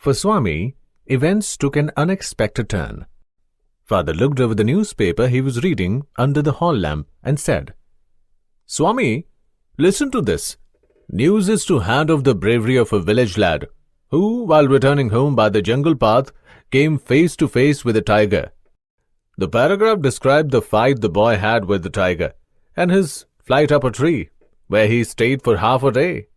For Swami, events took an unexpected turn. Father looked over the newspaper he was reading under the hall lamp and said, "Swami, listen to this. News is to hand of the bravery of a village lad who, while returning home by the jungle path, came face to face with a tiger. The paragraph described the fight the boy had with the tiger and his flight up a tree, where he stayed for half a day,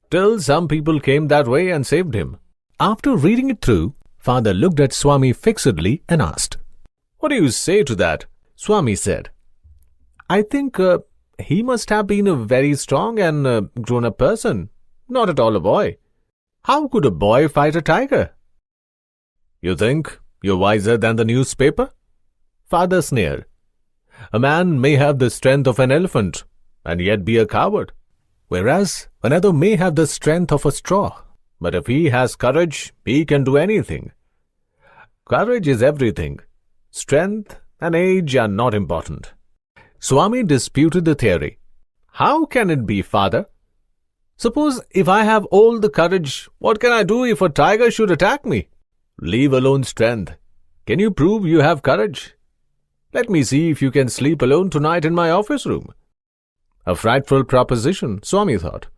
till some people came that way and saved him." After reading it through, Father looked at Swami fixedly and asked, "What do you say to that?" Swami said, "I think he must have been a very strong and grown-up person, not at all a boy. How could a boy fight a tiger?" "You think you're wiser than the newspaper?" Father sneered. "A man may have the strength of an elephant and yet be a coward, whereas another may have the strength of a straw. But if he has courage, he can do anything. Courage is everything. Strength and age are not important." Swami disputed the theory. "How can it be, Father? Suppose if I have all the courage, what can I do if a tiger should attack me? Leave alone strength. Can you prove you have courage? Let me see if you can sleep alone tonight in my office room." A frightful proposition, Swami thought.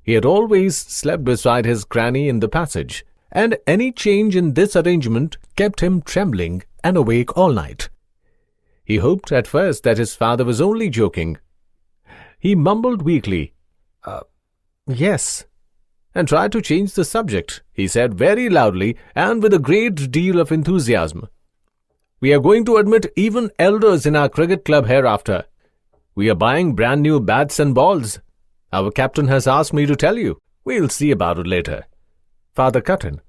He had always slept beside his granny in the passage, and any change in this arrangement kept him trembling and awake all night. He hoped at first that his father was only joking. He mumbled weakly, "Yes," and tried to change the subject. He said very loudly and with a great deal of enthusiasm, "We are going to admit even elders in our cricket club hereafter. We are buying brand new bats and balls. Our captain has asked me to tell you. We'll see about it later." Father cut in,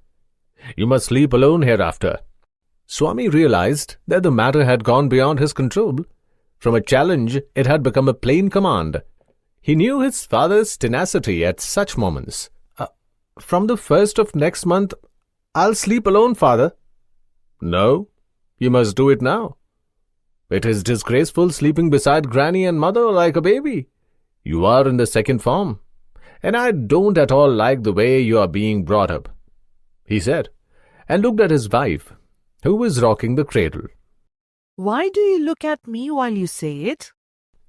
"You must sleep alone hereafter." Swami realized that the matter had gone beyond his control. From a challenge, it had become a plain command. He knew his father's tenacity at such moments. "From the 1st of next month, I'll sleep alone, Father." "No, you must do it now. It is disgraceful sleeping beside granny and mother like a baby. You are in the second form, and I don't at all like the way you are being brought up," he said, and looked at his wife, who was rocking the cradle. "Why do you look at me while you say it?"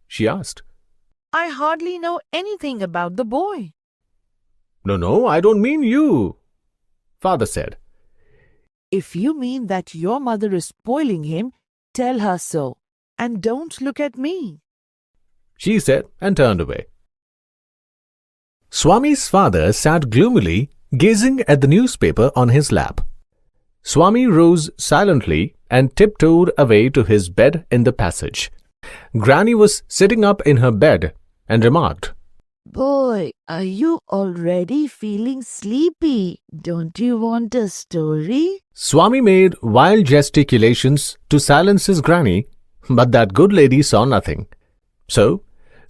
she asked. "I hardly know anything about the boy." No, I don't mean you," Father said. "If you mean that your mother is spoiling him, tell her so, and don't look at me," she said and turned away. Swami's father sat gloomily, gazing at the newspaper on his lap. Swami rose silently and tiptoed away to his bed in the passage. Granny was sitting up in her bed and remarked, "Boy, are you already feeling sleepy? Don't you want a story?" Swami made wild gesticulations to silence his granny, but that good lady saw nothing. So,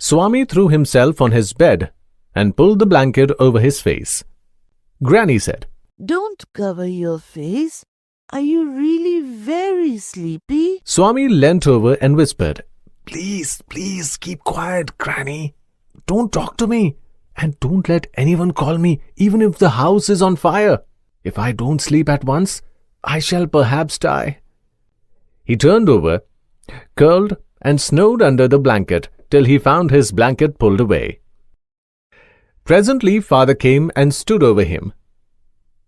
Swami threw himself on his bed and pulled the blanket over his face. Granny said, "Don't cover your face. Are you really very sleepy?" Swami leant over and whispered, Please keep quiet, Granny. Don't talk to me, and don't let anyone call me even if the house is on fire. If I don't sleep at once, I shall perhaps die." He turned over, curled and snowed under the blanket till he found his blanket pulled away. Presently Father came and stood over him.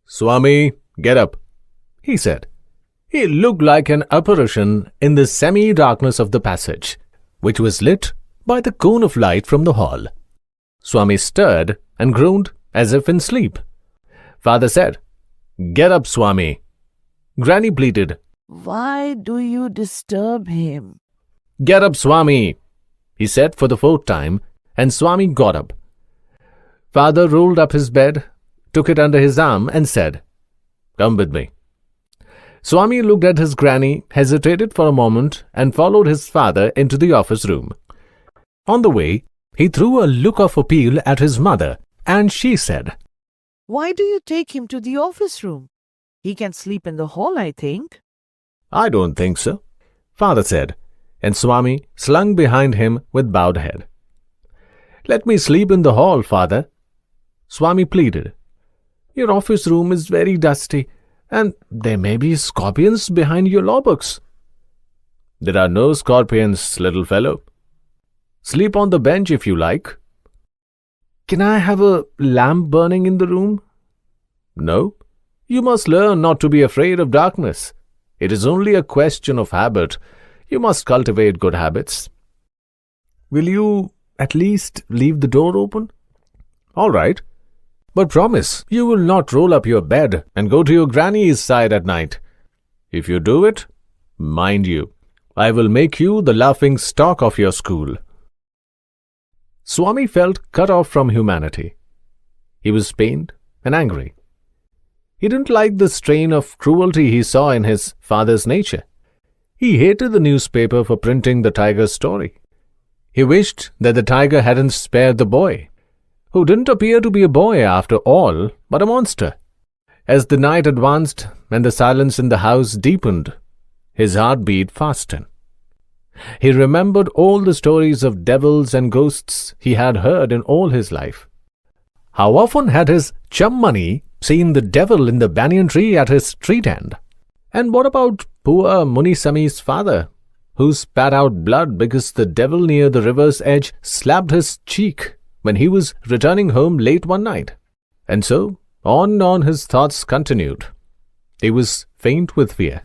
"Swami, get up," he said. He looked like an apparition in the semi-darkness of the passage, which was lit by the cone of light from the hall. Swami stirred and groaned as if in sleep. Father said, "Get up, Swami." Granny pleaded, "Why do you disturb him?" "Get up, Swami," he said for the fourth time, and Swami got up. Father rolled up his bed, took it under his arm and said, "Come with me." Swami looked at his granny, hesitated for a moment, and followed his father into the office room. On the way, he threw a look of appeal at his mother, and she said, "Why do you take him to the office room? He can sleep in the hall, I think." "I don't think so," Father said, and Swami slunk behind him with bowed head. "Let me sleep in the hall, Father," Swami pleaded. "Your office room is very dusty, And there may be scorpions behind your law books. There are no scorpions, little fellow. Sleep on the bench if you like. Can I have a lamp burning in the room? No. You must learn not to be afraid of darkness. It is only a question of habit. You must cultivate good habits. Will you at least leave the door open? All right. But promise you will not roll up your bed and go to your granny's side at night. If you do it, mind you, I will make you the laughing stock of your school. Swami felt cut off from humanity. He was pained and angry. He didn't like the strain of cruelty he saw in his father's nature. He hated the newspaper for printing the tiger's story. He wished that the tiger hadn't spared the boy, who didn't appear to be a boy after all, but a monster. As the night advanced and the silence in the house deepened, his heart beat faster. He remembered all the stories of devils and ghosts he had heard in all his life. How often had his chum Mani seen the devil in the banyan tree at his street end? And what about poor Munisami's father, who spat out blood because the devil near the river's edge slapped his cheek when he was returning home late one night? And so, on his thoughts continued. He was faint with fear.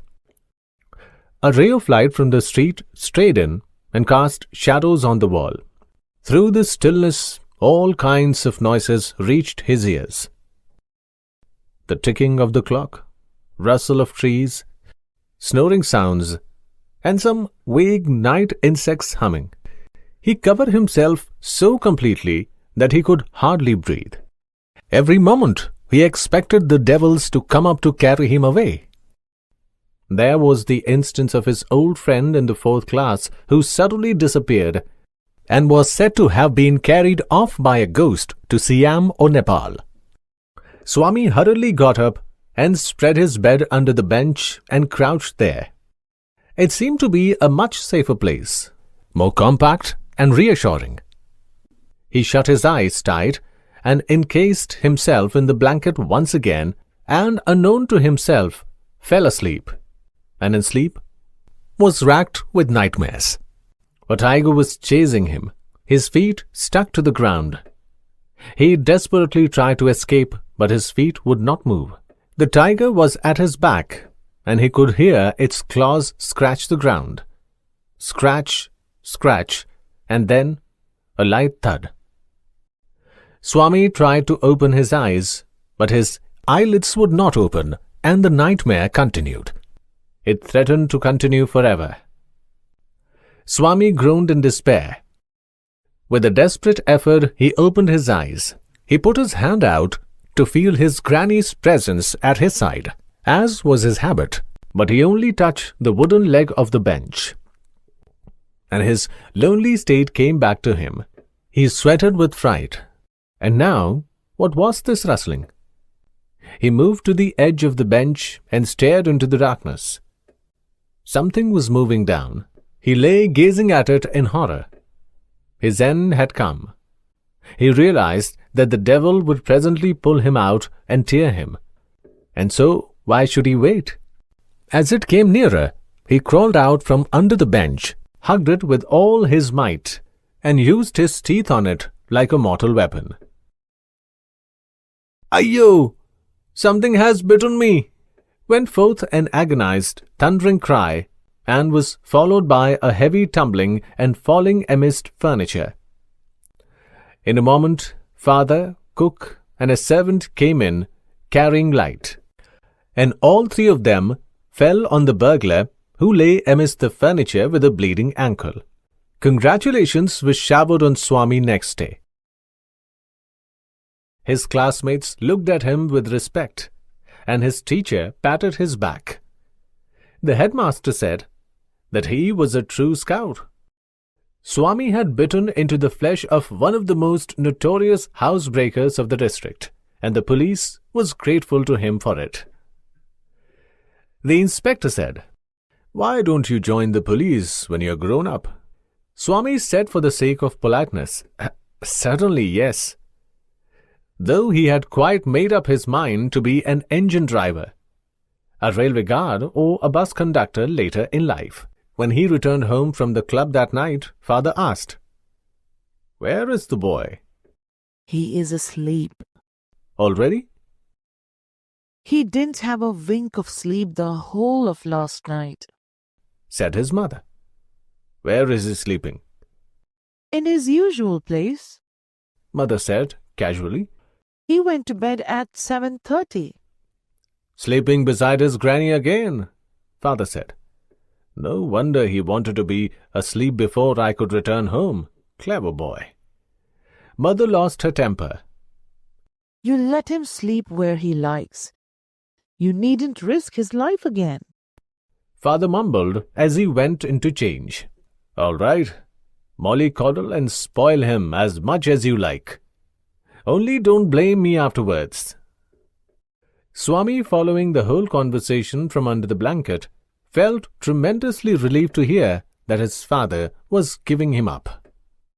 A ray of light from the street strayed in and cast shadows on the wall. Through the stillness, all kinds of noises reached his ears. The ticking of the clock, rustle of trees, snoring sounds, and some vague night insects humming. He covered himself so completely that he could hardly breathe. Every moment he expected the devils to come up to carry him away. There was the instance of his old friend in the 4th class who suddenly disappeared and was said to have been carried off by a ghost to Siam or Nepal. Swami hurriedly got up and spread his bed under the bench and crouched there. It seemed to be a much safer place, more compact and reassuring. He shut his eyes tight and encased himself in the blanket once again, and unknown to himself, fell asleep, and in sleep was racked with nightmares. A tiger was chasing him, his feet stuck to the ground. He desperately tried to escape, but his feet would not move. The tiger was at his back, and he could hear its claws scratch the ground. Scratch, scratch, and then a light thud. Swami tried to open his eyes, but his eyelids would not open, and the nightmare continued. It threatened to continue forever. Swami groaned in despair. With a desperate effort, he opened his eyes. He put his hand out to feel his granny's presence at his side, as was his habit, but he only touched the wooden leg of the bench. And his lonely state came back to him. He sweated with fright. And now, what was this rustling? He moved to the edge of the bench and stared into the darkness. Something was moving down. He lay gazing at it in horror. His end had come. He realized that the devil would presently pull him out and tear him. And so, why should he wait? As it came nearer, he crawled out from under the bench, hugged it with all his might, and used his teeth on it like a mortal weapon. "Ayyo! Something has bitten me!" went forth an agonized, thundering cry, and was followed by a heavy tumbling and falling amidst furniture. In a moment, father, cook, and a servant came in, carrying light, and all three of them fell on the burglar, who lay amidst the furniture with a bleeding ankle. Congratulations were showered on Swami next day. His classmates looked at him with respect, and his teacher patted his back. The headmaster said that he was a true scout. Swami had bitten into the flesh of one of the most notorious housebreakers of the district, and the police was grateful to him for it. The inspector said, "Why don't you join the police when you're grown up?" Swami said for the sake of politeness, "Certainly, yes," though he had quite made up his mind to be an engine driver. a railway guard, or a bus conductor later in life. When he returned home from the club that night, father asked, "Where is the boy?" He is asleep. "Already?" He didn't have a wink of sleep the whole of last night. said his mother. "Where is he sleeping?" In his usual place. Mother said casually. He went to bed at 7:30. "Sleeping beside his granny again," father said. "No wonder he wanted to be asleep before I could return home. Clever boy." Mother lost her temper. You let him sleep where he likes. You needn't risk his life again. Father mumbled as he went in to change. "All right, mollycoddle and spoil him as much as you like. Only don't blame me afterwards." Swami, following the whole conversation from under the blanket, felt tremendously relieved to hear that his father was giving him up.